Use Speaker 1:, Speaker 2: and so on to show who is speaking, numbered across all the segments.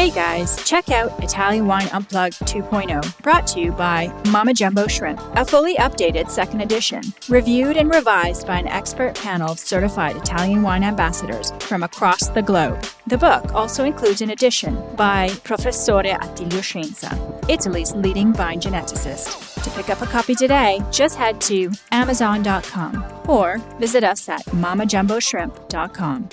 Speaker 1: Hey guys, check out Italian Wine Unplugged 2.0, brought to you by Mama Jumbo Shrimp, a fully updated second edition, reviewed and revised by an expert panel of certified Italian wine ambassadors from across the globe. The book also includes an edition by Professore Attilio Scienza, Italy's leading vine geneticist. To pick up a copy today, just head to Amazon.com or visit us at mamajumboshrimp.com.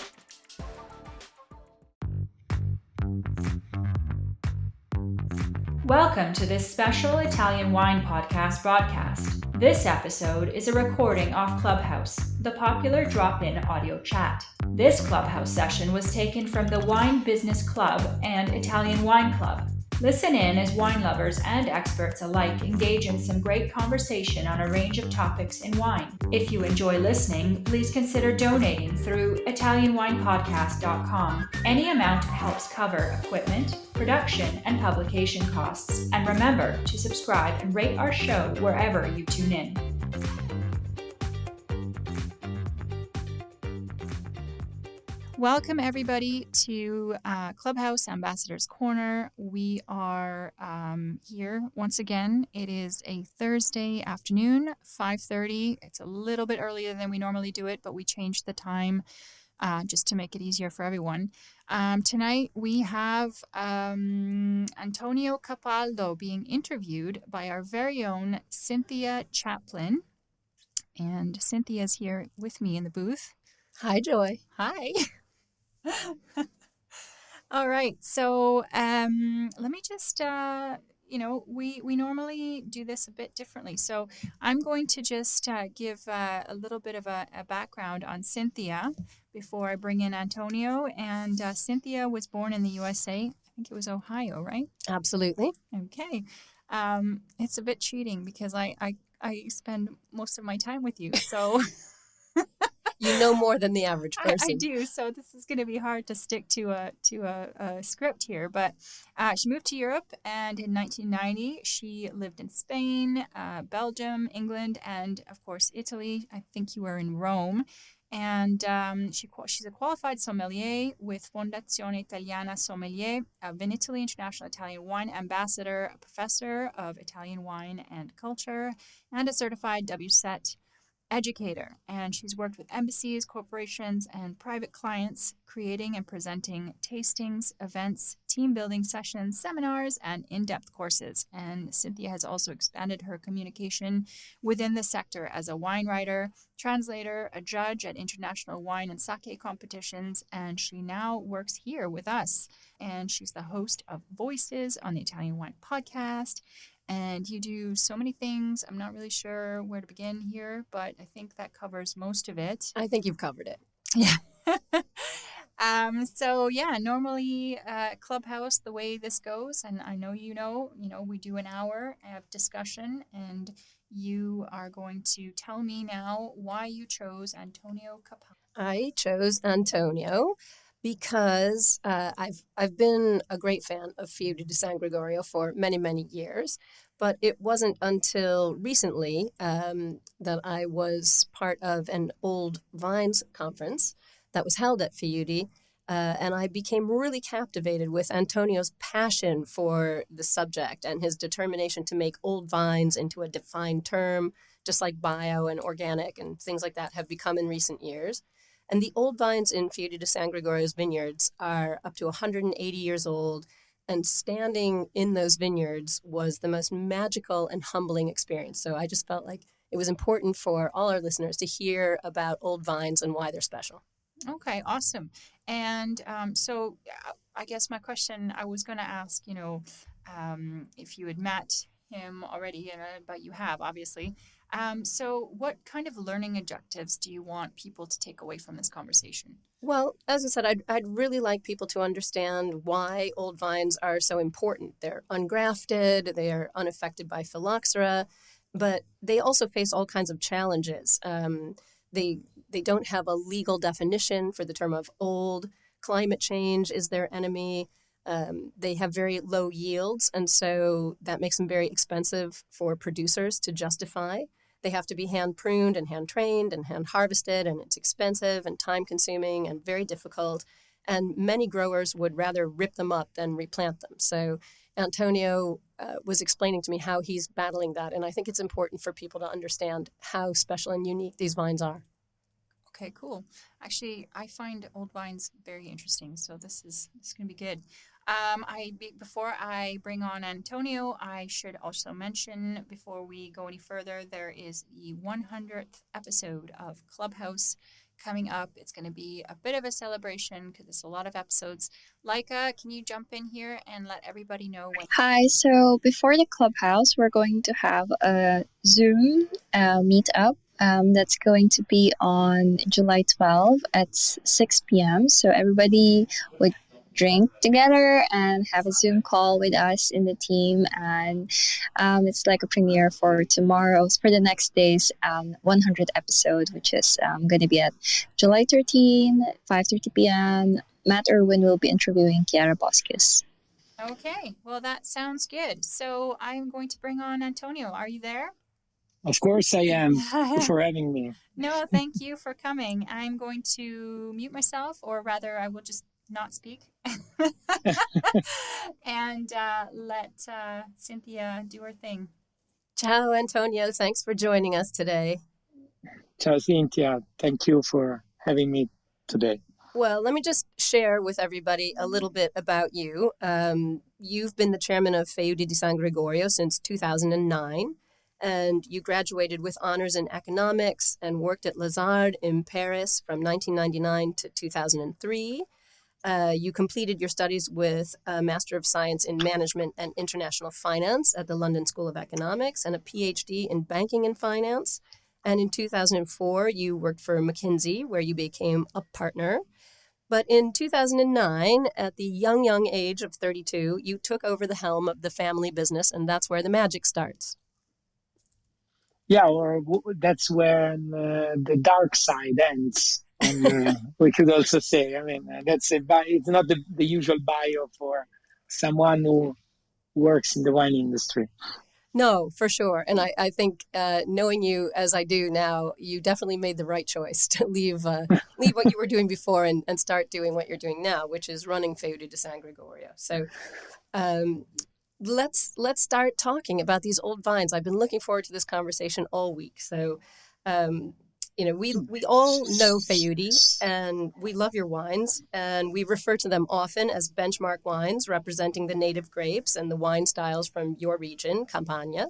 Speaker 1: Welcome to this special Italian wine podcast broadcast. This episode is a recording off Clubhouse, the popular drop-in audio chat. This Clubhouse session was taken from the Wine Business Club and Italian Wine Club. Listen in as wine lovers and experts alike engage in some great conversation on a range of topics in wine. If you enjoy listening, please consider donating through ItalianWinepodcast.com. Any amount helps cover equipment, production, and publication costs. And remember to subscribe and rate our show wherever you tune in. Welcome, everybody, to Clubhouse Ambassador's Corner. We are here once again. It is a Thursday afternoon, 5:30. It's a little bit earlier than we normally do it, but we changed the time just to make it easier for everyone. Tonight, we have Antonio Capaldo being interviewed by our very own Cynthia Chaplin. And Cynthia's here with me in the booth.
Speaker 2: Hi, Joy.
Speaker 1: Hi. All right. So let me just, we normally do this a bit differently. So I'm going to just give a little bit of a background on Cynthia before I bring in Antonio. And Cynthia was born in the USA. I think it was Ohio, right?
Speaker 2: Absolutely.
Speaker 1: Okay. It's a bit cheating because I spend most of my time with you. So...
Speaker 2: You know more than the average person.
Speaker 1: I do, so this is going to be hard to stick to a script here. But she moved to Europe, and in 1990, she lived in Spain, Belgium, England, and, of course, Italy. I think you were in Rome. And she's a qualified sommelier with Fondazione Italiana Sommelier, a Vinitaly International Italian Wine Ambassador, a professor of Italian wine and culture, and a certified WSET Educator, and she's worked with embassies, corporations, and private clients, creating and presenting tastings, events, team building sessions, seminars, and in-depth courses. And Cynthia has also expanded her communication within the sector as a wine writer, translator, a judge at international wine and sake competitions, and she now works here with us. And she's the host of Voices on the Italian Wine Podcast. And you do so many things. I'm not really sure where to begin here, but I think that covers most of it.
Speaker 2: I think you've covered it.
Speaker 1: Yeah. Normally Clubhouse, the way this goes, and I know we do an hour of discussion, and you are going to tell me now why you chose Antonio Capaldo.
Speaker 2: I chose Antonio because I've been a great fan of Fiori di San Gregorio for many, many years. But it wasn't until recently that I was part of an old vines conference that was held at Fiori, and I became really captivated with Antonio's passion for the subject and his determination to make old vines into a defined term, just like bio and organic and things like that have become in recent years. And the old vines in Fiori di San Gregorio's vineyards are up to 180 years old, and standing in those vineyards was the most magical and humbling experience. So I just felt like it was important for all our listeners to hear about old vines and why they're special.
Speaker 1: Okay, awesome. And so I guess my question I was going to ask, if you had met him already, but you have, obviously. So what kind of learning objectives do you want people to take away from this conversation?
Speaker 2: Well, as I said, I'd really like people to understand why old vines are so important. They're ungrafted, they are unaffected by phylloxera, but they also face all kinds of challenges. They don't have a legal definition for the term of old. Climate change is their enemy. They have very low yields, and so that makes them very expensive for producers to justify. They have to be hand pruned and hand trained and hand harvested, and it's expensive and time consuming and very difficult. and many growers would rather rip them up than replant them. So Antonio was explaining to me how he's battling that, and I think it's important for people to understand how special and unique these vines are.
Speaker 1: Okay, cool. Actually, I find old vines very interesting, so this is going to be good. Before I bring on Antonio, I should also mention before we go any further, there is the 100th episode of Clubhouse coming up. It's going to be a bit of a celebration because it's a lot of episodes. Laika, can you jump in here and let everybody know when?
Speaker 3: Hi, so before the Clubhouse, we're going to have a Zoom meetup. That's going to be on July 12th at 6 p.m. So everybody would drink together and have a Zoom call with us in the team. And it's like a premiere for tomorrow's, for the next day's 100th episode, which is going to be at July 13, 5:30 p.m. Matt Irwin will be interviewing Chiara Bosques.
Speaker 1: Okay, well, that sounds good. So I'm going to bring on Antonio. Are you there?
Speaker 4: Of course I am. Thank you for having me.
Speaker 1: No, thank you for coming. I'm going to mute myself, or rather, I will just not speak and let Cynthia do her thing.
Speaker 2: Ciao, Antonio. Thanks for joining us today.
Speaker 4: Ciao, Cynthia. Thank you for having me today.
Speaker 2: Well, let me just share with everybody a little bit about you. You've been the chairman of Feudi di San Gregorio since 2009, and you graduated with honors in economics and worked at Lazard in Paris from 1999 to 2003. You completed your studies with a Master of Science in Management and International Finance at the London School of Economics and a PhD in Banking and Finance. And in 2004, you worked for McKinsey, where you became a partner. But in 2009, at the young age of 32, you took over the helm of the family business, and that's where the magic starts.
Speaker 4: Yeah, or that's where the dark side ends. We could also say, I mean, it's not the usual bio for someone who works in the wine industry.
Speaker 2: No, for sure. And I think knowing you as I do now, you definitely made the right choice to leave what you were doing before and start doing what you're doing now, which is running Feudi di San Gregorio. So let's start talking about these old vines. I've been looking forward to this conversation all week. So, we all know Feudi and we love your wines, and we refer to them often as benchmark wines representing the native grapes and the wine styles from your region, Campania.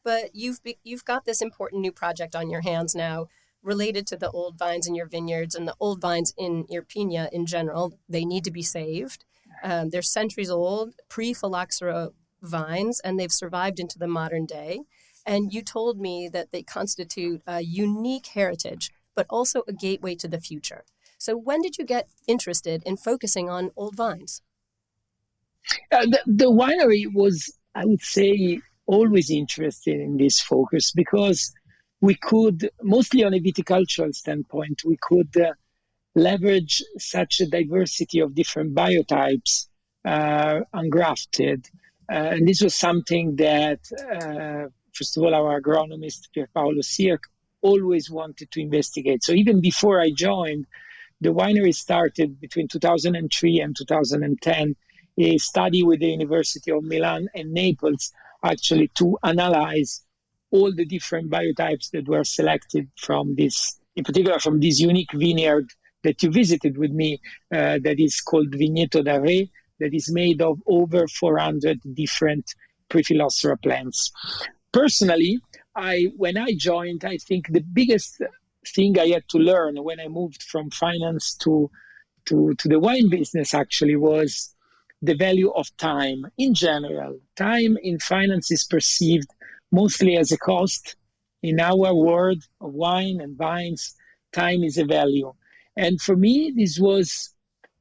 Speaker 2: But you've got this important new project on your hands now related to the old vines in your vineyards and the old vines in Irpinia in general. They need to be saved. They're centuries old, pre-phylloxera vines, and they've survived into the modern day. And you told me that they constitute a unique heritage, but also a gateway to the future. So when did you get interested in focusing on old vines?
Speaker 4: The winery was, I would say, always interested in this focus because we could, mostly on a viticultural standpoint, we could leverage such a diversity of different biotypes ungrafted. And this was something that, first of all, our agronomist, Pierpaolo Sirk, always wanted to investigate. So even before I joined, the winery started between 2003 and 2010, a study with the University of Milan and Naples, actually to analyze all the different biotypes that were selected from this, in particular from this unique vineyard that you visited with me, that is called Vigneto da Re, that is made of over 400 different Prephyllosera plants. Personally, when I joined, I think the biggest thing I had to learn when I moved from finance to the wine business actually was the value of time in general. Time in finance is perceived mostly as a cost. In our world of wine and vines, time is a value. And for me, this was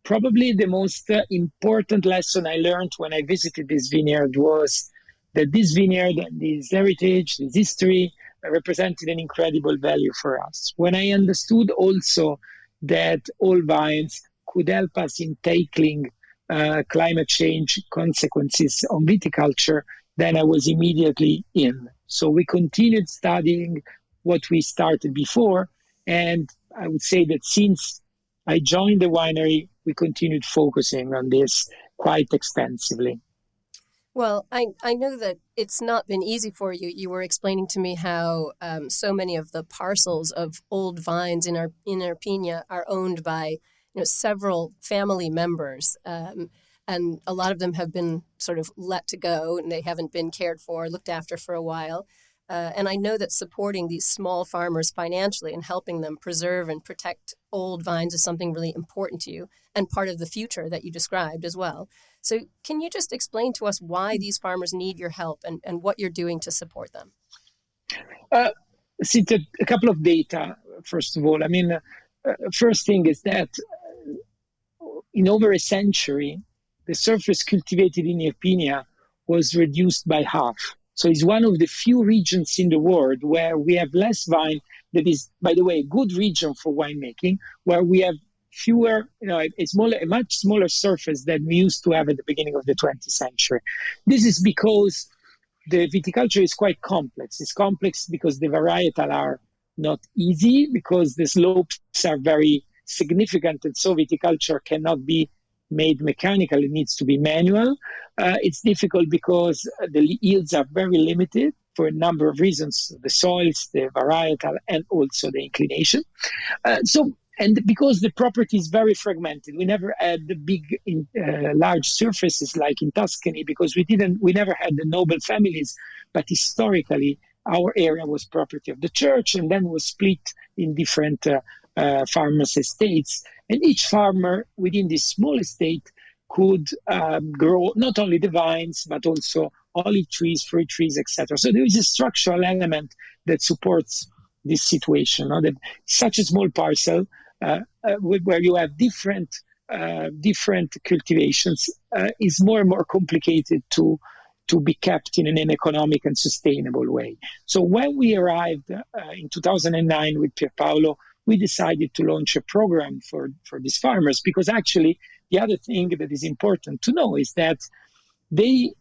Speaker 4: probably the most important lesson I learned when I visited this vineyard was that this vineyard and this heritage, this history represented an incredible value for us. When I understood also that all vines could help us in tackling climate change consequences on viticulture, then I was immediately in. So we continued studying what we started before. And I would say that since I joined the winery, we continued focusing on this quite extensively.
Speaker 2: Well, I know that it's not been easy for you. You were explaining to me how so many of the parcels of old vines in Irpinia are owned by several family members, and a lot of them have been sort of let to go, and they haven't been cared for, looked after for a while. And I know that supporting these small farmers financially and helping them preserve and protect old vines is something really important to you and part of the future that you described as well. So can you just explain to us why these farmers need your help and what you're doing to support them?
Speaker 4: Cynthia, a couple of data, first of all. I mean, first thing is that in over a century, the surface cultivated in Irpinia was reduced by half. So it's one of the few regions in the world where we have less vine. That is, by the way, a good region for winemaking, where we have fewer, a much smaller surface than we used to have at the beginning of the 20th century. This is because the viticulture is quite complex. It's complex because the varietal are not easy, because the slopes are very significant, and so viticulture cannot be made mechanical. It needs to be manual. It's difficult because the yields are very limited for a number of reasons: the soils, the varietal, and also the inclination. And because the property is very fragmented, we never had the big, large surfaces like in Tuscany, because we never had the noble families. But historically, our area was property of the church, and then was split in different farmers' estates. And each farmer within this small estate could grow not only the vines, but also olive trees, fruit trees, etc. So there is a structural element that supports this situation. That such a small parcel where you have different cultivations is more and more complicated to be kept in an economic and sustainable way. So when we arrived in 2009 with Pierpaolo, we decided to launch a program for these farmers, because actually the other thing that is important to know is that they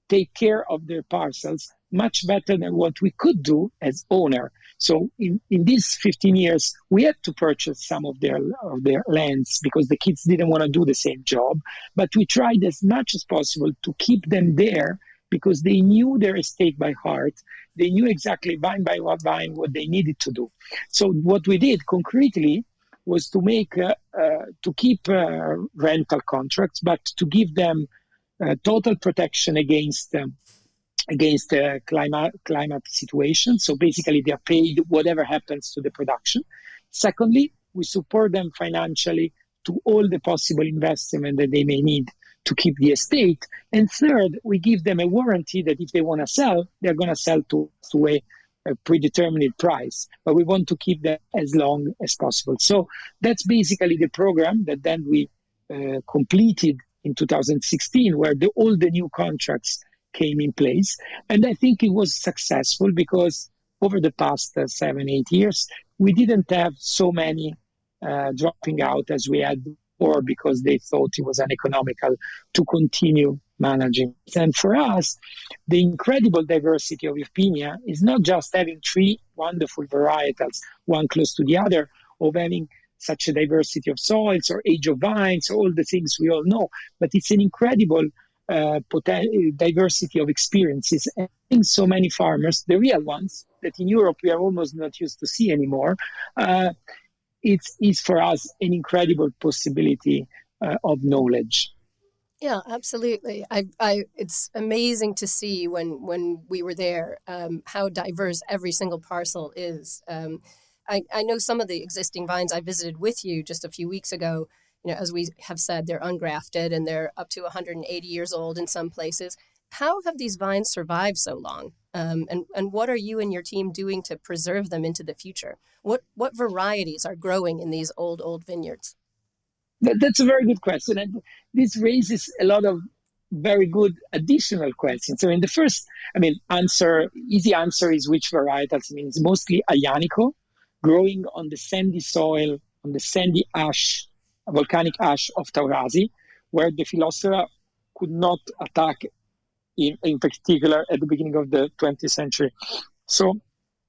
Speaker 4: take care of their parcels much better than what we could do as owner. So in these 15 years, we had to purchase some of their lands because the kids didn't want to do the same job. But we tried as much as possible to keep them there, because they knew their estate by heart. They knew exactly vine by vine what they needed to do. So what we did concretely was to make to keep rental contracts, but to give them total protection against climate situation. So basically, they are paid whatever happens to the production. Secondly, we support them financially to all the possible investment that they may need to keep the estate. And third, we give them a warranty that if they want to sell, they're going to sell to a predetermined price. But we want to keep them as long as possible. So that's basically the program that then we completed in 2016, where all the new contracts came in place. And I think it was successful because over the past 7-8 years, we didn't have so many dropping out as we had before, because they thought it was uneconomical to continue managing. And for us, the incredible diversity of Irpinia is not just having 3 wonderful varietals, one close to the other, of having such a diversity of soils or age of vines, all the things we all know, but it's an incredible diversity of experiences. And I think so many farmers, the real ones that in Europe we are almost not used to see anymore, it's for us an incredible possibility of knowledge.
Speaker 2: Yeah, absolutely. It's amazing to see when we were there how diverse every single parcel is. I know some of the existing vines I visited with you just a few weeks ago. As we have said, they're ungrafted and they're up to 180 years old in some places. How have these vines survived so long? And what are you and your team doing to preserve them into the future? What varieties are growing in these old vineyards?
Speaker 4: That's a very good question. And this raises a lot of very good additional questions. So in the first, easy answer is which varietals. It's mostly Aglianico, growing on the sandy soil, on the sandy ash, volcanic ash of Taurasi, where the Phylloxera could not attack in particular at the beginning of the 20th century. So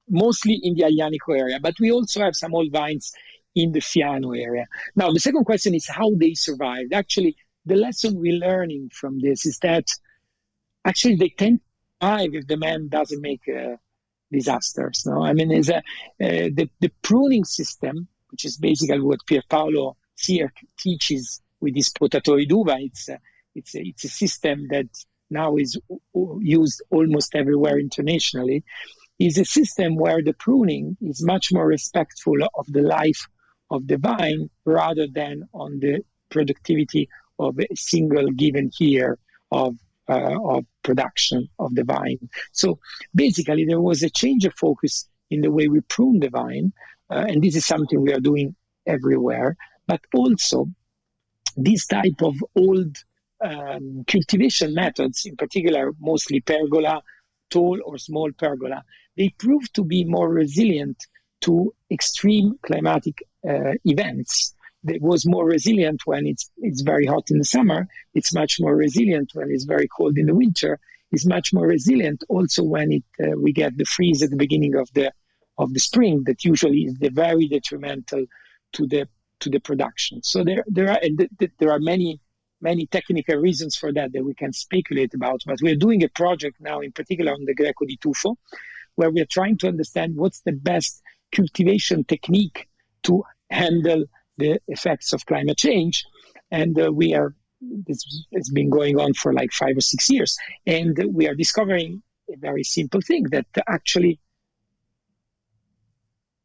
Speaker 4: mostly in the Aglianico area. But we also have some old vines in the Fiano area. Now, the second question is how they survived. Actually, the lesson we're learning from this is that actually they tend to survive if the man doesn't make disasters. No, I mean, the pruning system, which is basically what Pierpaolo Sier teaches with his potatori d'uva. It's a system that now is used almost everywhere internationally. Is a system where the pruning is much more respectful of the life of the vine rather than on the productivity of a single given year of production of the vine. So basically, there was a change of focus in the way we prune the vine, and this is something we are doing everywhere. But also, this type of old cultivation methods, in particular, mostly pergola, tall or small pergola, they prove to be more resilient to extreme climatic events. It was more resilient when it's very hot in the summer. It's much more resilient when it's very cold in the winter. It's much more resilient also when we get the freeze at the beginning of the spring. That usually is very detrimental to the production. So there are many technical reasons for that we can speculate about. But we're doing a project now, in particular on the Greco di Tufo, where we're trying to understand what's the best cultivation technique to handle the effects of climate change. And this has been going on for like 5 or 6 years. And we are discovering a very simple thing, that actually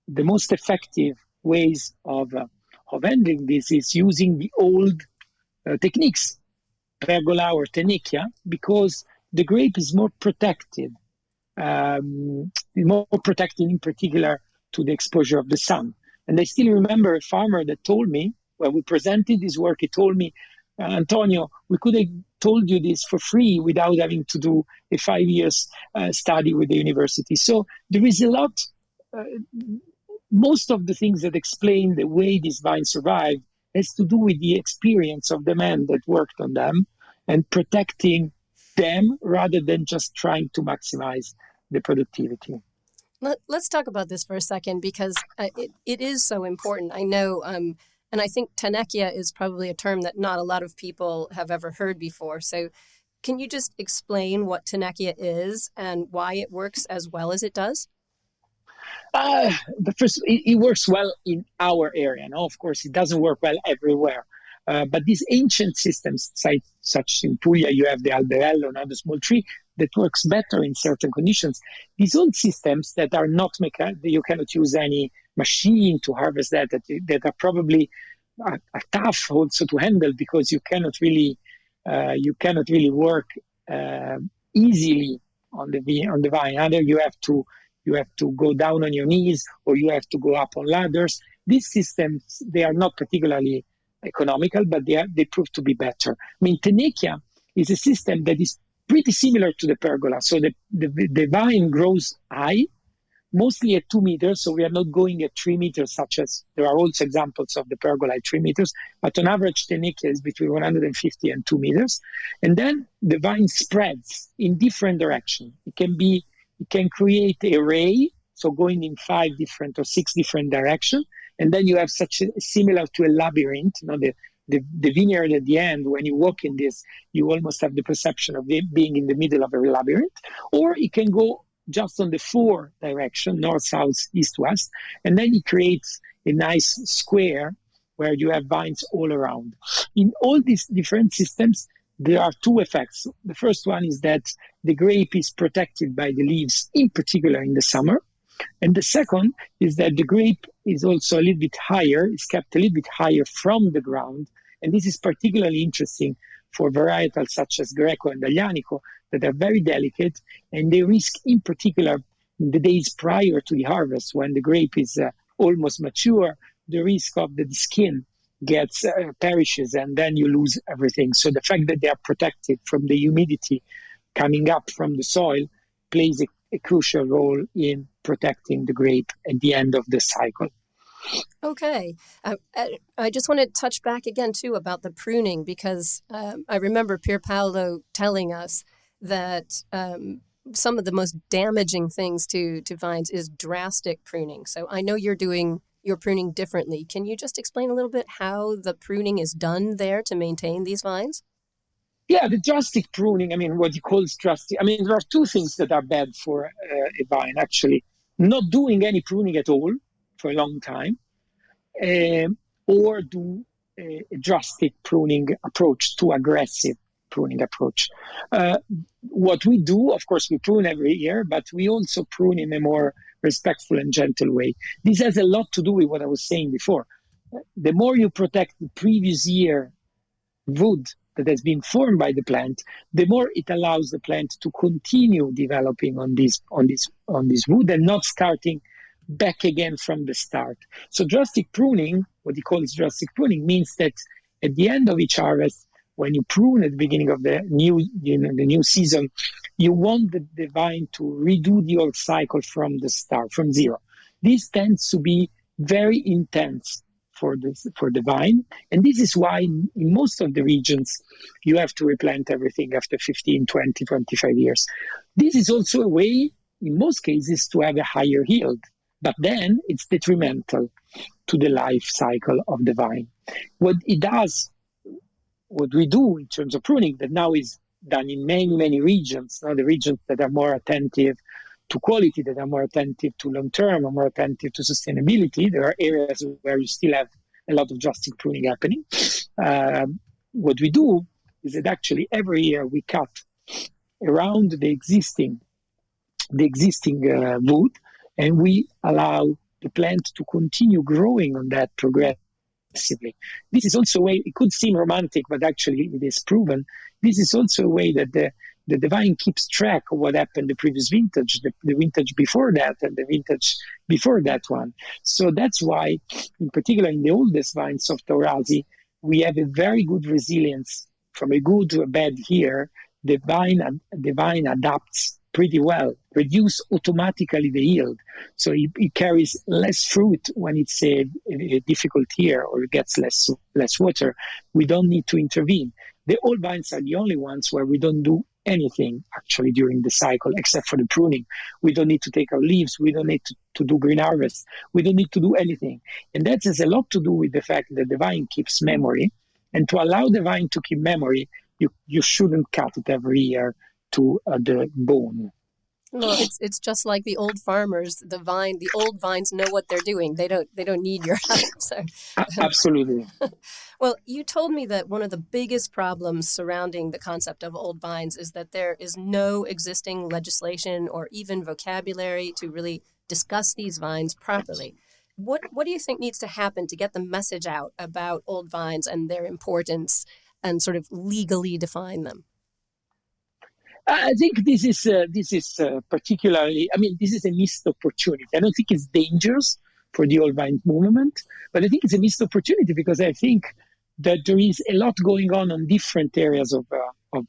Speaker 4: the most effective ways of handling this is using the old techniques, pergola or tenecchia, because the grape is more protected, in particular to the exposure of the sun. And I still remember a farmer that told me, when we presented this work, he told me, Antonio, we could have told you this for free without having to do a 5 years study with the university. So there is a lot, most of the things that explain the way these vines survived has to do with the experience of the men that worked on them and protecting them rather than just trying to maximize the productivity.
Speaker 2: Let's talk about this for a second, because it is so important. I know, and I think tenecchia is probably a term that not a lot of people have ever heard before. So can you just explain what tenecchia is and why it works as well as it does?
Speaker 4: But first, it works well in our area. No, of course, it doesn't work well everywhere. But these ancient systems, such in Puglia, you have the alberello, another small tree that works better in certain conditions. These old systems that are not you cannot use any machine to harvest that are probably are tough also to handle, because you cannot really work easily on the vine. Either you have to go down on your knees, or you have to go up on ladders. These systems, they are not particularly economical, but they prove to be better. I mean, tenecchia is a system that is pretty similar to the pergola. So the vine grows high, mostly at 2 meters. So we are not going at 3 meters, such as there are also examples of the pergola at 3 meters. But on average, tenecchia is between 150 and 2 meters. And then the vine spreads in different directions. It can create a ray, so going in 5 different or 6 different directions. And then you have similar to a labyrinth. You know, the vineyard at the end, when you walk in this, you almost have the perception of being in the middle of a labyrinth. Or it can go just on the 4 direction, north, south, east, west. And then it creates a nice square where you have vines all around. In all these different systems, there are 2 effects. The first one is that the grape is protected by the leaves, in particular in the summer. And the second is that the grape is also a little bit higher, is kept a little bit higher from the ground. And this is particularly interesting for varietals such as Greco and Aglianico that are very delicate, and they risk, in particular, in the days prior to the harvest, when the grape is almost mature, the risk of the skin perishes, and then you lose everything. So the fact that they are protected from the humidity coming up from the soil plays a crucial role in protecting the grape at the end of the cycle.
Speaker 2: Okay. I just want to touch back again, too, about the pruning, because I remember Pierpaolo telling us that some of the most damaging things to vines is drastic pruning. So I know you're doing you're pruning differently. Can you just explain a little bit how the pruning is done there to maintain these vines?
Speaker 4: Yeah, the drastic pruning, I mean, what you call drastic, I mean, there are two things that are bad for a vine, actually. Not doing any pruning at all for a long time, or do a drastic pruning approach, too aggressive pruning approach. What we do, of course, we prune every year, but we also prune in a more respectful and gentle way. This has a lot to do with what I was saying before. The more you protect the previous year wood that has been formed by the plant, the more it allows the plant to continue developing on this wood and not starting back again from the start. So drastic pruning, what he calls drastic pruning, means that at the end of each harvest, when you prune at the beginning of the new season, you want the vine to redo the old cycle from the start, from zero. This tends to be very intense for the vine. And this is why in most of the regions, you have to replant everything after 15, 20, 25 years. This is also a way, in most cases, to have a higher yield. But then it's detrimental to the life cycle of the vine. What we do in terms of pruning, that now is done in many, many regions, the regions that are more attentive to quality, that are more attentive to long-term, or more attentive to sustainability. There are areas where you still have a lot of drastic pruning happening. What we do is that actually every year we cut around the existing wood, and we allow the plant to continue growing on that progressively. This is also a way, it could seem romantic, but actually it is proven. This is also a way that the vine keeps track of what happened the previous vintage, the vintage before that, and the vintage before that one. So that's why, in particular, in the oldest vines of Taurasi, we have a very good resilience from a good to a bad year. The vine adapts pretty well, reduce automatically the yield. So it carries less fruit when it's a difficult year or it gets less water. We don't need to intervene. The old vines are the only ones where we don't do anything actually during the cycle except for the pruning. We don't need to take our leaves. We don't need to do green harvest. We don't need to do anything. And that has a lot to do with the fact that the vine keeps memory. And to allow the vine to keep memory, you shouldn't cut it every year to the bone.
Speaker 2: Well, it's just like the old farmers. The old vines know what they're doing. They don't need your help. So,
Speaker 4: absolutely.
Speaker 2: Well, you told me that one of the biggest problems surrounding the concept of old vines is that there is no existing legislation or even vocabulary to really discuss these vines properly. What do you think needs to happen to get the message out about old vines and their importance and sort of legally define them?
Speaker 4: I think this is particularly, I mean, this is a missed opportunity. I don't think it's dangerous for the old vine movement, but I think it's a missed opportunity because I think that there is a lot going on different areas of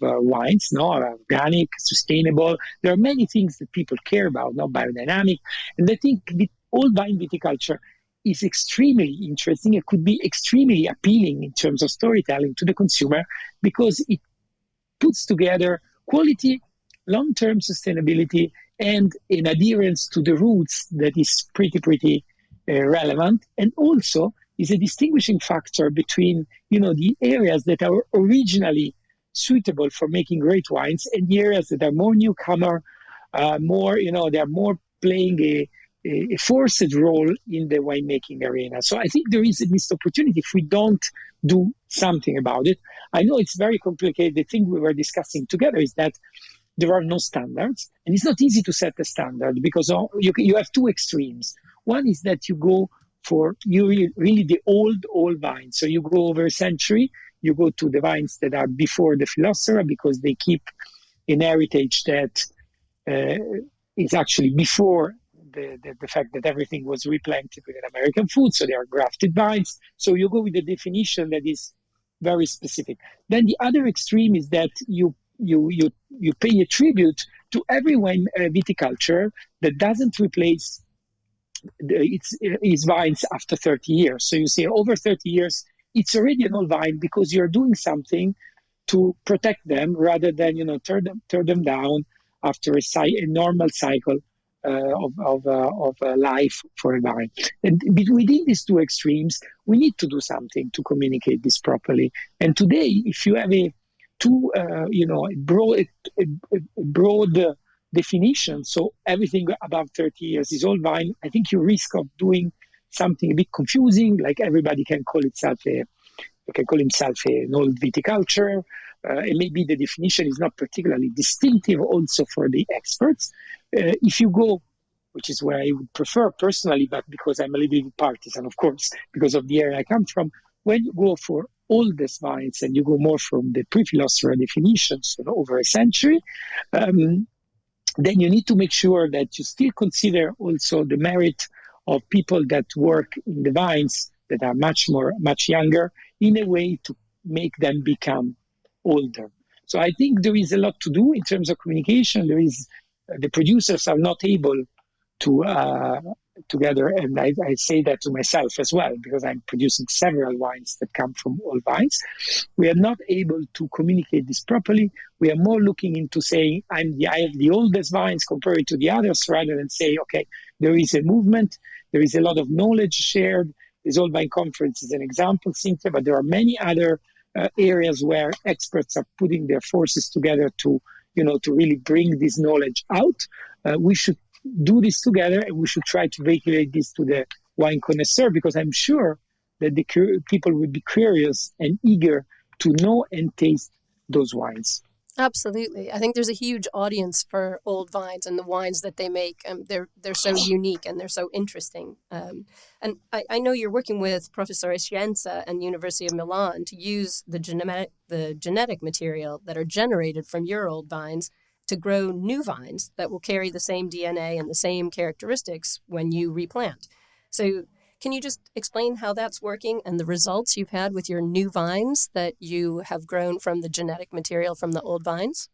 Speaker 4: wines, organic, sustainable. There are many things that people care about, biodynamic. And I think the old vine viticulture is extremely interesting. It could be extremely appealing in terms of storytelling to the consumer because it puts together quality, long-term sustainability, and an adherence to the roots that is pretty relevant, and also is a distinguishing factor between the areas that are originally suitable for making great wines and the areas that are more newcomer, they are more playing a forced role in the winemaking arena. So I think there is a missed opportunity if we don't do something about it. I know it's very complicated. The thing we were discussing together is that there are no standards, and it's not easy to set a standard because you have two extremes. One is that you go for really the old vines. So you go over a century, you go to the vines that are before the Phylloxera because they keep an heritage that is actually before the fact that everything was replanted with an American food, so they are grafted vines. So you go with a definition that is very specific. Then the other extreme is that you pay a tribute to every wine viticulture that doesn't replace its vines after 30 years. So you say over 30 years, it's already an old vine because you're doing something to protect them rather than tear them down after a normal cycle of life for a vine. And within these two extremes, we need to do something to communicate this properly. And today, if you have a broad definition, so everything above 30 years is old vine, I think you risk of doing something a bit confusing, like everybody can call himself an old viticulture, and maybe the definition is not particularly distinctive also for the experts. If you go, which is where I would prefer personally, but because I'm a little bit partisan, of course, because of the area I come from, when you go for oldest vines and you go more from the pre-philosopher definitions over a century, then you need to make sure that you still consider also the merit of people that work in the vines that are much younger, in a way to make them become older. So I think there is a lot to do in terms of communication. The producers are not able to together, and I say that to myself as well, because I'm producing several wines that come from old vines. We are not able to communicate this properly. We are more looking into saying, I have the oldest vines compared to the others, rather than say, okay, there is a movement, there is a lot of knowledge shared. This Old Vine Conference is an example, Cynthia, but there are many other areas where experts are putting their forces together to really bring this knowledge out. We should do this together, and we should try to regulate this to the wine connoisseur, because I'm sure that the people will be curious and eager to know and taste those wines.
Speaker 2: Absolutely. I think there's a huge audience for old vines and the wines that they make. They're so unique and they're so interesting. And I know you're working with Professor Scienza and University of Milan to use the genetic material that are generated from your old vines to grow new vines that will carry the same DNA and the same characteristics when you replant. So can you just explain how that's working and the results you've had with your new vines that you have grown from the genetic material from the old vines?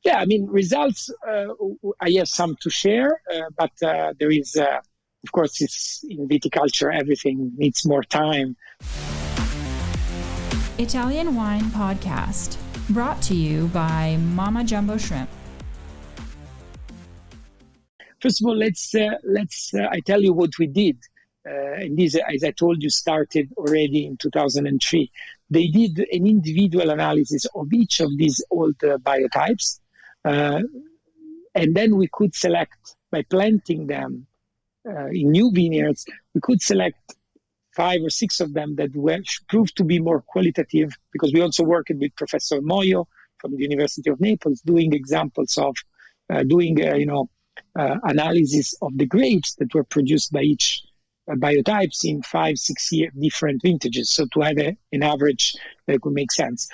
Speaker 4: Yeah, I mean, results, I have some to share, but there is, of course, it's in viticulture, everything needs more time.
Speaker 1: Italian Wine Podcast, brought to you by Mama Jumbo Shrimp.
Speaker 4: First of all, let's I tell you what we did. And this, as I told you, started already in 2003. They did an individual analysis of each of these old biotypes. And then we could select, by planting them in new vineyards, we could select 5 or 6 of them that proved to be more qualitative, because we also worked with Professor Moyo from the University of Naples, doing examples of analysis of the grapes that were produced by each biotypes in 5-6 year different vintages. So to have an average that could make sense.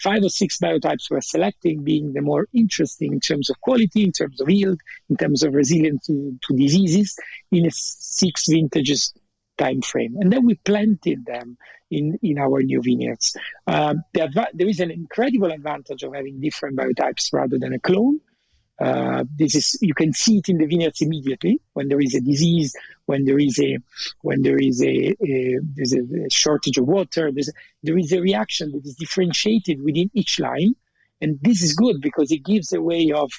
Speaker 4: 5 or 6 biotypes were selected, being the more interesting in terms of quality, in terms of yield, in terms of resilience to diseases, in a 6 vintages time frame. And then we planted them in our new vineyards. There is an incredible advantage of having different biotypes rather than a clone. You can see it in the vineyards immediately when there is a disease, when there is a shortage of water. There is a reaction that is differentiated within each line, and this is good because it gives a way of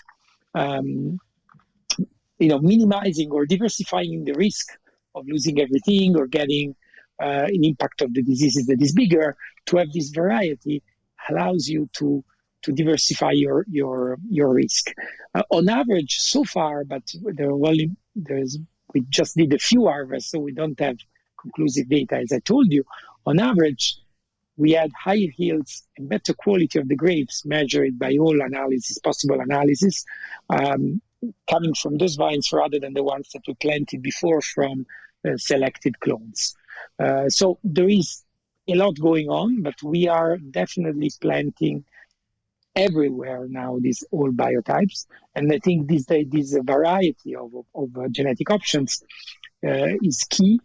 Speaker 4: minimizing or diversifying the risk of losing everything or getting an impact of the diseases that is bigger. To have this variety allows you to diversify your risk. On average, so far, but we just did a few harvests, so we don't have conclusive data. As I told you, on average, we had higher yields and better quality of the grapes measured by all possible analysis, coming from those vines rather than the ones that we planted before from selected clones. So there is a lot going on, but we are definitely planting everywhere now these old biotypes, and I think this variety of genetic options is key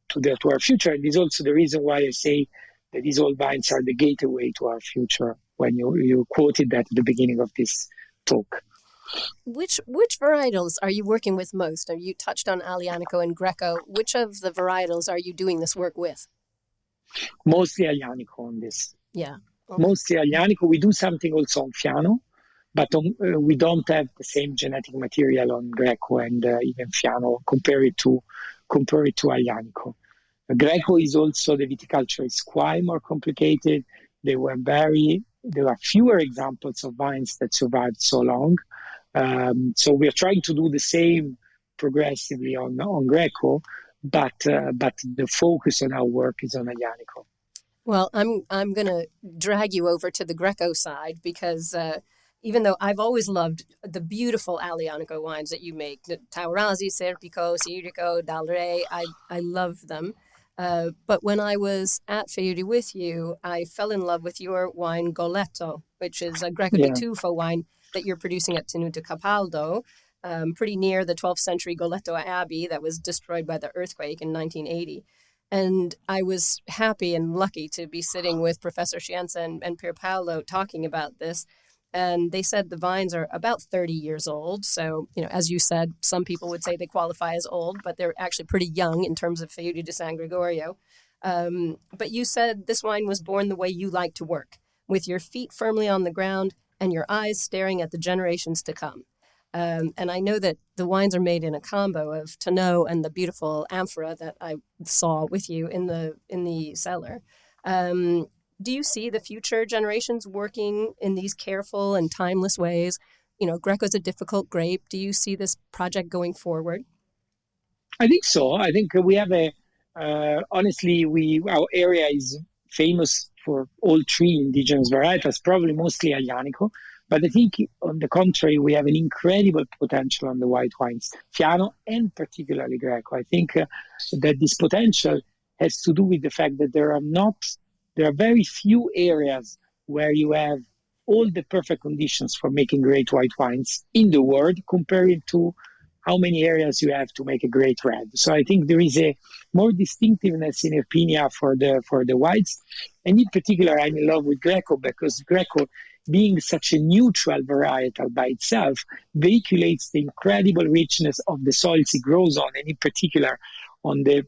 Speaker 4: to our future, and is also the reason why I say that these old vines are the gateway to our future. When you quoted that at the beginning of this talk.
Speaker 2: Which varietals are you working with most? You touched on Aglianico and Greco. Which of the varietals are you doing this work with?
Speaker 4: Mostly Aglianico on this.
Speaker 2: Yeah. Okay.
Speaker 4: Mostly Aglianico. We do something also on Fiano, but we don't have the same genetic material on Greco and even Fiano compared to Aglianico. Greco is also, the viticulture is quite more complicated. There are fewer examples of vines that survived so long. So we are trying to do the same progressively on Greco, but the focus on our work is on Aglianico.
Speaker 2: Well, I'm going to drag you over to the Greco side because even though I've always loved the beautiful Aglianico wines that you make, the Taurasi, Serpico, Sirico, Dal Re, I love them. But when I was at Fiori with you, I fell in love with your wine Goletto, which is a Greco di Tufo wine that you're producing at Antonio Capaldo, pretty near the 12th century Goletto Abbey that was destroyed by the earthquake in 1980. And I was happy and lucky to be sitting with Professor Scienza and Pier Paolo talking about this. And they said the vines are about 30 years old. So, as you said, some people would say they qualify as old, but they're actually pretty young in terms of Fiori di San Gregorio. But you said this wine was born the way you like to work, with your feet firmly on the ground and your eyes staring at the generations to come. And I know that the wines are made in a combo of tonneau and the beautiful amphora that I saw with you in the cellar. Do you see the future generations working in these careful and timeless ways? Greco's a difficult grape. Do you see this project going forward?
Speaker 4: I think so. I think we have honestly, our area is famous for all three indigenous varietals, probably mostly Aglianico. But I think, on the contrary, we have an incredible potential on the white wines, Fiano and particularly Greco. I think that this potential has to do with the fact that there are very few areas where you have all the perfect conditions for making great white wines in the world, compared to how many areas you have to make a great red. So I think there is a more distinctiveness in Irpinia for the whites. And in particular, I'm in love with Greco because Greco, being such a neutral varietal by itself, vehiculates the incredible richness of the soils it grows on, and in particular on the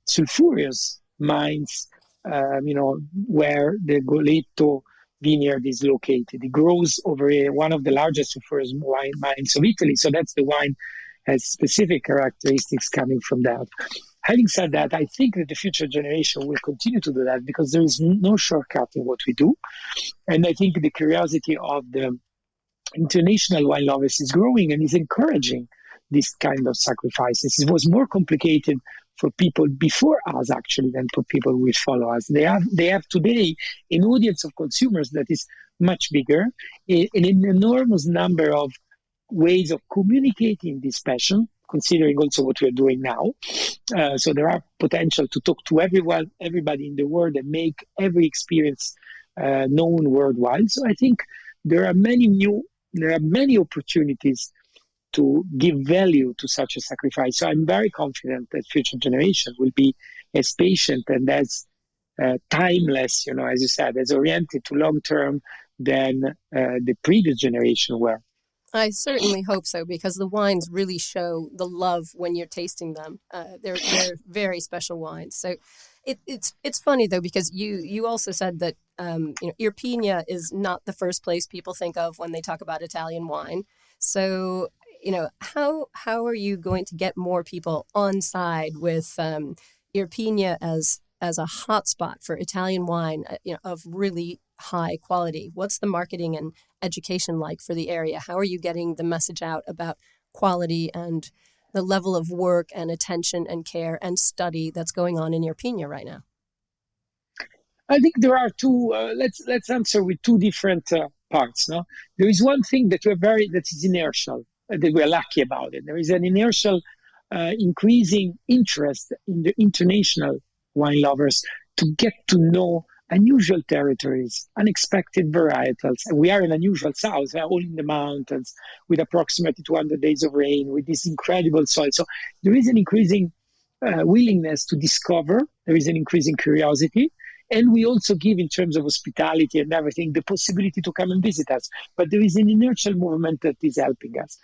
Speaker 4: sulfurous mines, where the Goletto vineyard is located. It grows over one of the largest sulfurous wine mines of Italy, so that's the wine has specific characteristics coming from that. Having said that, I think that the future generation will continue to do that because there is no shortcut in what we do. And I think the curiosity of the international wine lovers is growing and is encouraging this kind of sacrifices. It was more complicated for people before us, actually, than for people who will follow us. They have today an audience of consumers that is much bigger, an enormous number of ways of communicating this passion, considering also what we're doing now. So there are potential to talk to everybody in the world and make every experience known worldwide. So I think there are many opportunities to give value to such a sacrifice. So I'm very confident that future generations will be as patient and as timeless, as you said, as oriented to long term than the previous generation were.
Speaker 2: I certainly hope so, because the wines really show the love when you're tasting them. They're very special wines. So it's funny though, because you also said that Irpinia is not the first place people think of when they talk about Italian wine. So how are you going to get more people on side with Irpinia as a hotspot for Italian wine, of really high quality? What's the marketing and education like for the area? How are you getting the message out about quality and the level of work and attention and care and study that's going on in Irpinia right now?
Speaker 4: I think there are two. Let's answer with two different parts. No, there is one thing that that is inertial, that we're lucky about it. There is an inertial increasing interest in the international wine lovers to get to know unusual territories, unexpected varietals. And we are in unusual south. We are all in the mountains with approximately 200 days of rain, with this incredible soil. So there is an increasing willingness to discover. There is an increasing curiosity. And we also give, in terms of hospitality and everything, the possibility to come and visit us. But there is an inertial movement that is helping us.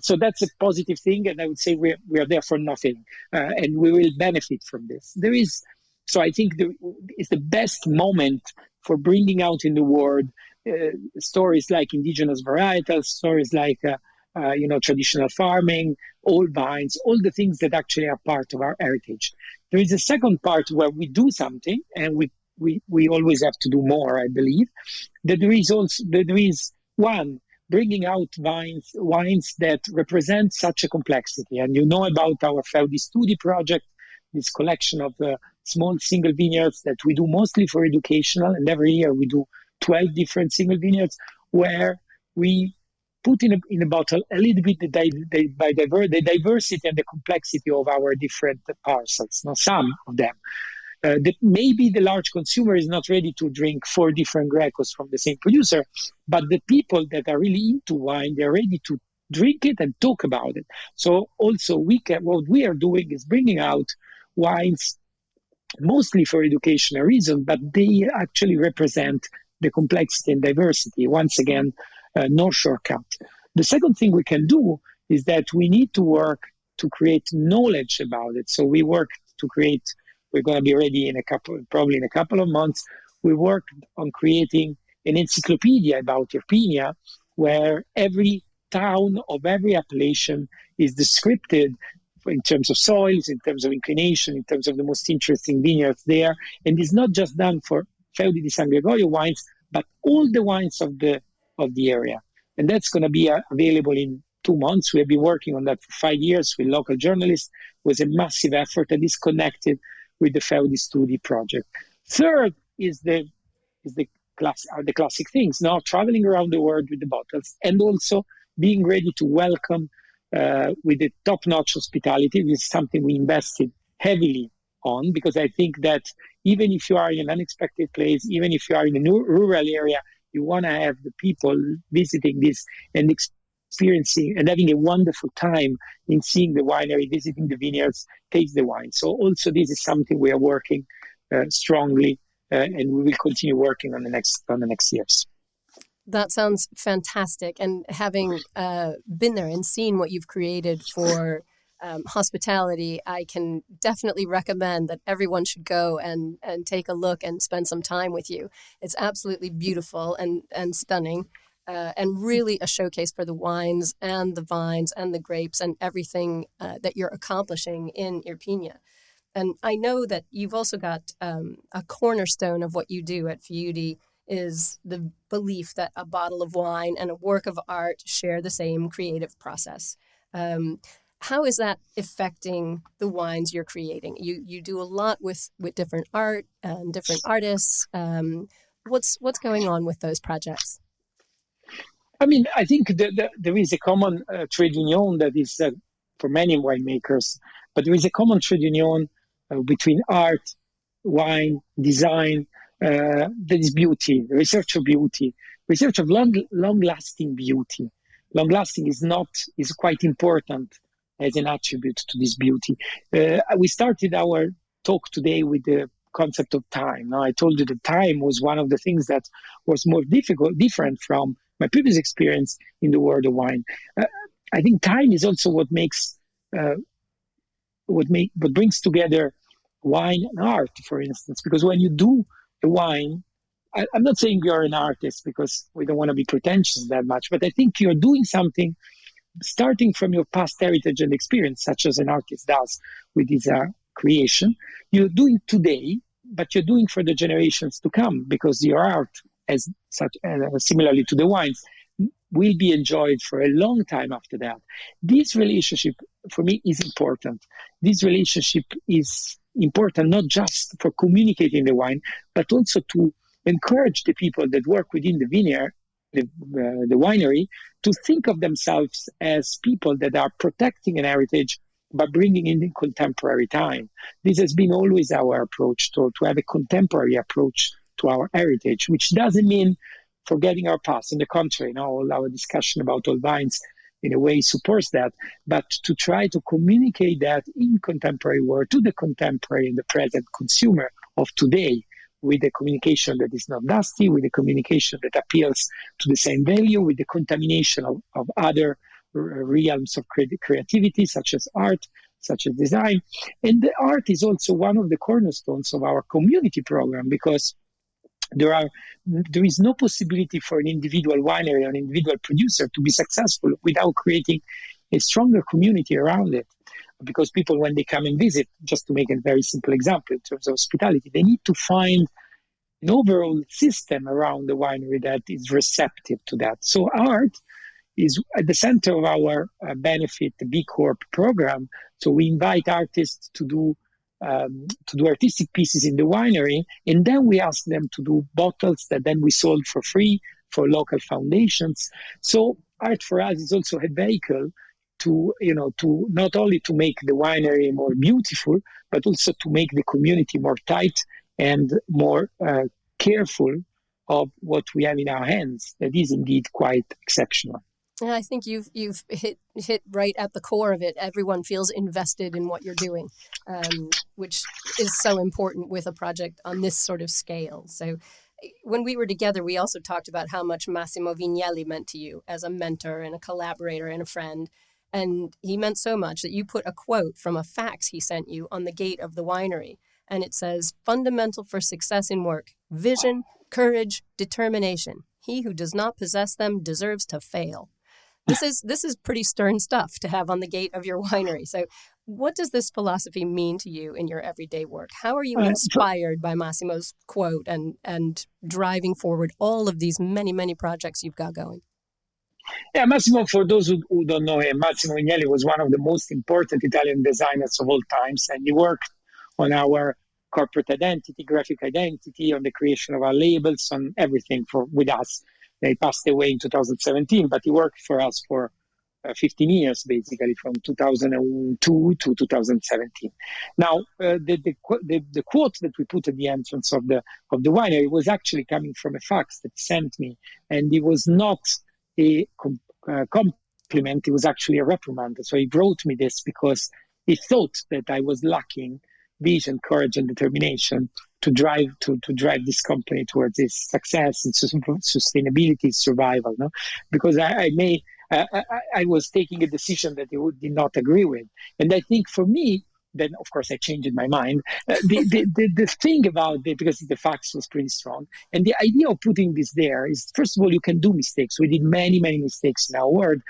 Speaker 4: So that's a positive thing. And I would say we are there for nothing. And we will benefit from this. So I think it's the best moment for bringing out in the world stories like indigenous varietals, stories like traditional farming, old vines, all the things that actually are part of our heritage. There is a second part where we do something, and we always have to do more, I believe. That there is one, bringing out wines that represent such a complexity. And you know about our Feudi Studi project, this collection of small single vineyards that we do mostly for educational, and every year we do 12 different single vineyards where we put in a bottle a little bit the diversity and the complexity of our different parcels. Now, some of them. Maybe the large consumer is not ready to drink 4 different Grecos from the same producer, but the people that are really into wine, they're ready to drink it and talk about it. So also what we are doing is bringing out wines mostly for educational reasons, but they actually represent the complexity and diversity. Once again, no shortcut. The second thing we can do is that we need to work to create knowledge about it. So we work to create, we're going to be ready probably in a couple of months. We worked on creating an encyclopedia about Irpinia, where every town of every appellation is described in terms of soils, in terms of inclination, in terms of the most interesting vineyards there. And it's not just done for Feudi di San Gregorio wines, but all the wines of the area. And that's going to be available in 2 months. We have been working on that for 5 years with local journalists. It was a massive effort that is connected with the Feudi Studi project. Third is the classic things. Now traveling around the world with the bottles, and also being ready to welcome with the top-notch hospitality. This is something we invested heavily on, because I think that even if you are in an unexpected place, even if you are in a rural area, you want to have the people visiting this and experiencing and having a wonderful time in seeing the winery, visiting the vineyards, taste the wine. So also this is something we are working strongly, and we will continue working on the next years.
Speaker 2: That sounds fantastic. And having been there and seen what you've created for hospitality, I can definitely recommend that everyone should go and take a look and spend some time with you. It's absolutely beautiful and stunning, and really a showcase for the wines and the vines and the grapes and everything that you're accomplishing in Irpinia. And I know that you've also got a cornerstone of what you do at Feudi is the belief that a bottle of wine and a work of art share the same creative process. How is that affecting the wines you're creating? You do a lot with different art and different artists. What's going on with those projects?
Speaker 4: I mean, I think there is a common trade union that is for many winemakers, but there is a common trade union between art, wine, design, that is beauty, research of beauty, research of long-lasting beauty. Long-lasting is quite important as an attribute to this beauty. We started our talk today with the concept of time. Now, I told you that time was one of the things that was more different from my previous experience in the world of wine. I think time is also what makes what brings together wine and art, for instance, because when you do a wine, I'm not saying you're an artist because we don't want to be pretentious that much, but I think you're doing something starting from your past heritage and experience, such as an artist does with his creation. You're doing today, but you're doing for the generations to come, because your art, as such, similarly to the wines, will be enjoyed for a long time after that. This relationship, for me, is important. This relationship is important not just for communicating the wine, but also to encourage the people that work within the vineyard, the winery, to think of themselves as people that are protecting an heritage by bringing in contemporary time. This has been always our approach, to have a contemporary approach to our heritage, which doesn't mean forgetting our past. On the contrary, all our discussion about old vines in a way supports that, but to try to communicate that in contemporary world to the contemporary and the present consumer of today, with a communication that is not dusty, with a communication that appeals to the same value, with the contamination of other realms of creativity, such as art, such as design. And the art is also one of the cornerstones of our community program, because there is no possibility for an individual winery or an individual producer to be successful without creating a stronger community around it. Because people, when they come and visit, just to make a very simple example in terms of hospitality, they need to find an overall system around the winery that is receptive to that. So art is at the center of our benefit B Corp program. So we invite artists to do artistic pieces in the winery, and then we ask them to do bottles that then we sold for free for local foundations. So art for us is also a vehicle to not only to make the winery more beautiful, but also to make the community more tight and more careful of what we have in our hands. That is indeed quite exceptional.
Speaker 2: And I think you've hit right at the core of it. Everyone feels invested in what you're doing, which is so important with a project on this sort of scale. So when we were together, we also talked about how much Massimo Vignelli meant to you as a mentor and a collaborator and a friend. And he meant so much that you put a quote from a fax he sent you on the gate of the winery. And it says, "Fundamental for success in work, vision, courage, determination. He who does not possess them deserves to fail." This is pretty stern stuff to have on the gate of your winery. So what does this philosophy mean to you in your everyday work? How are you inspired by Massimo's quote and driving forward all of these many, many projects you've got going?
Speaker 4: Yeah, Massimo, for those who don't know him, Massimo Vignelli was one of the most important Italian designers of all times, and he worked on our corporate identity, graphic identity, on the creation of our labels, on everything with us. He passed away in 2017, but he worked for us for 15 years, basically, from 2002 to 2017. Now, the quote that we put at the entrance of the winery was actually coming from a fax that he sent me, and it was not a compliment, it was actually a reprimand. So he wrote me this because he thought that I was lacking vision, courage, and determination to drive this company towards its success and sustainability, survival. No, because I was taking a decision that he did not agree with, and I think for me, then of course I changed my mind. The thing about it, because the facts was pretty strong, and the idea of putting this there is, first of all, you can do mistakes. We did many mistakes in our world,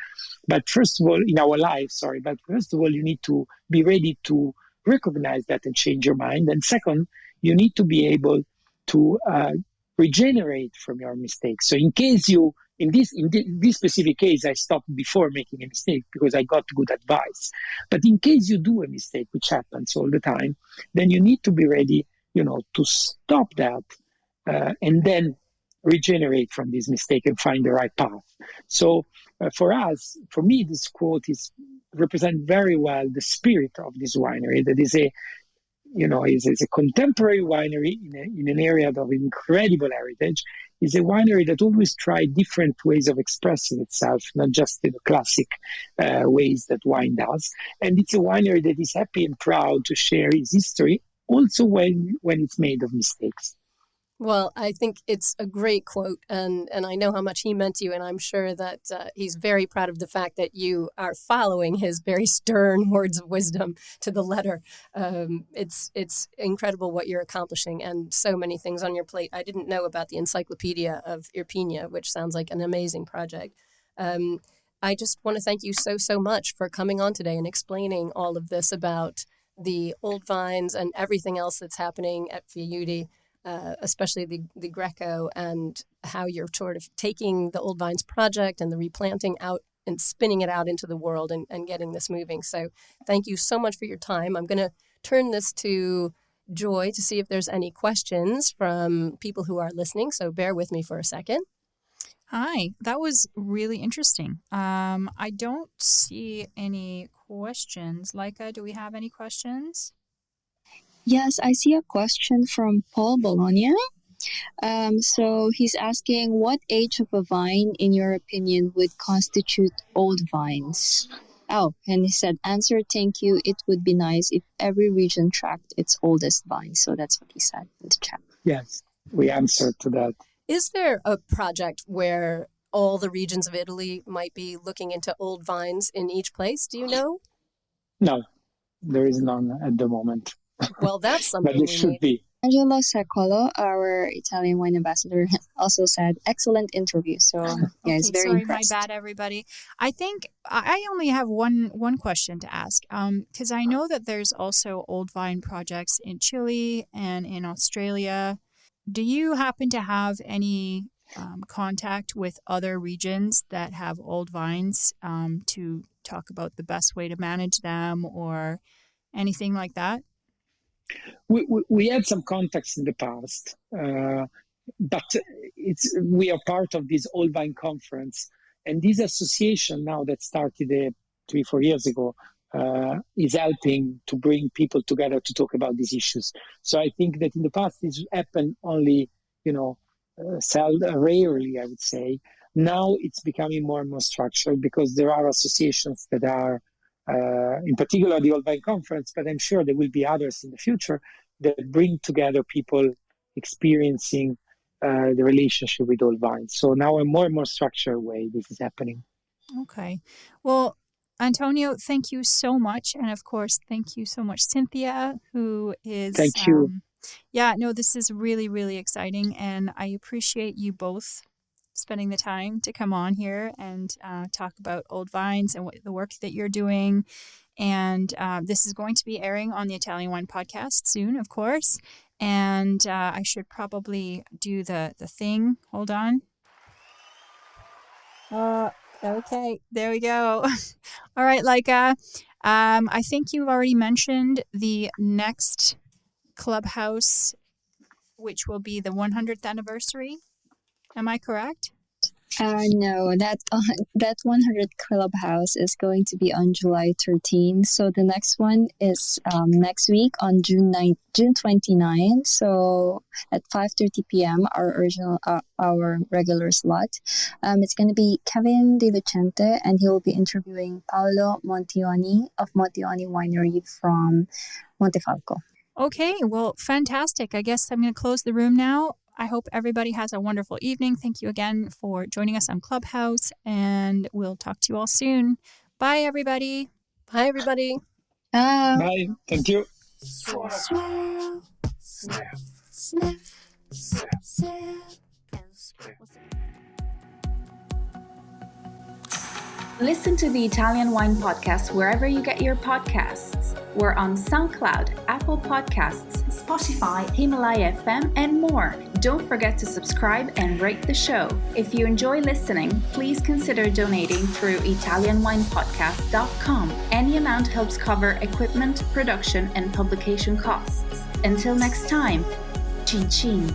Speaker 4: but first of all, in our lives, but first of all, you need to be ready to recognize that and change your mind. And second, you need to be able to regenerate from your mistakes. So in case in this specific case, I stopped before making a mistake because I got good advice. But in case you do a mistake, which happens all the time, then you need to be ready, to stop that and then regenerate from this mistake and find the right path. So for me, this quote represents very well the spirit of this winery. That is is a contemporary winery in an area of incredible heritage. It's a winery that always tried different ways of expressing itself, not just the classic ways that wine does. And it's a winery that is happy and proud to share its history, also when it's made of mistakes.
Speaker 2: Well, I think it's a great quote, and I know how much he meant to you, and I'm sure that he's very proud of the fact that you are following his very stern words of wisdom to the letter. It's incredible what you're accomplishing, and so many things on your plate. I didn't know about the Encyclopedia of Irpinia, which sounds like an amazing project. I just want to thank you so much for coming on today and explaining all of this about the old vines and everything else that's happening at Fiuti. Especially the Greco, and how you're sort of taking the Old Vines project and the replanting out and spinning it out into the world and getting this moving. So thank you so much for your time. I'm going to turn this to Joy to see if there's any questions from people who are listening. So bear with me for a second.
Speaker 1: Hi, that was really interesting. I don't see any questions. Leica, do we have any questions?
Speaker 3: Yes, I see a question from Paul Bologna. So he's asking, what age of a vine, in your opinion, would constitute old vines? Oh, and he said, answer, thank you. It would be nice if every region tracked its oldest vine. So that's what he said in the chat.
Speaker 4: Yes, we answered to that.
Speaker 2: Is there a project where all the regions of Italy might be looking into old vines in each place? Do you know?
Speaker 4: No, there is none at the moment.
Speaker 2: Well, that's something
Speaker 4: but there should be.
Speaker 3: Angelo Secolo, our Italian wine ambassador, also said, excellent interview. So, yeah, he's
Speaker 1: Okay,
Speaker 3: very
Speaker 1: sorry,
Speaker 3: impressed.
Speaker 1: my bad, everybody. I think I only have one question to ask, because I know that there's also old vine projects in Chile and in Australia. Do you happen to have any contact with other regions that have old vines to talk about the best way to manage them or anything like that?
Speaker 4: We had some contacts in the past, but we are part of this Old Vine Conference, and this association now that started 3-4 years ago is helping to bring people together to talk about these issues. So I think that in the past this happened only, rarely, I would say. Now it's becoming more and more structured because there are associations that are, in particular the Old Vine Conference, but I'm sure there will be others in the future that bring together people experiencing the relationship with old vines. So now a more and more structured way this is happening.
Speaker 1: Okay. Well, Antonio, thank you so much. And of course, thank you so much, Cynthia, who is...
Speaker 4: Thank you.
Speaker 1: This is really, really exciting. And I appreciate you both spending the time to come on here and talk about old vines and the work that you're doing. And this is going to be airing on the Italian Wine Podcast soon, of course. And I should probably do the thing. Hold on. Okay, there we go. All right, Laika. I think you've already mentioned the next Clubhouse, which will be the 100th anniversary. Am I correct?
Speaker 3: No, that 100 Clubhouse is going to be on July 13th. So the next one is next week on June 29th. So at 5:30 p.m. our regular slot. It's going to be Kevin De Lucente, and he will be interviewing Paolo Montioni of Montioni Winery from Montefalco.
Speaker 1: Okay, well, fantastic. I guess I'm going to close the room now. I hope everybody has a wonderful evening. Thank you again for joining us on Clubhouse, and we'll talk to you all soon. Bye, everybody.
Speaker 2: Bye, everybody.
Speaker 4: Bye. Thank you.
Speaker 5: Swirl, swirl, sniff, sniff, sip, sip, and swirl.
Speaker 6: Listen to the Italian Wine Podcast wherever you get your podcasts. We're on SoundCloud, Apple Podcasts, Spotify, Himalaya FM, and more. Don't forget to subscribe and rate the show. If you enjoy listening, please consider donating through ItalianWinePodcast.com. Any amount helps cover equipment, production, and publication costs. Until next time, cin cin.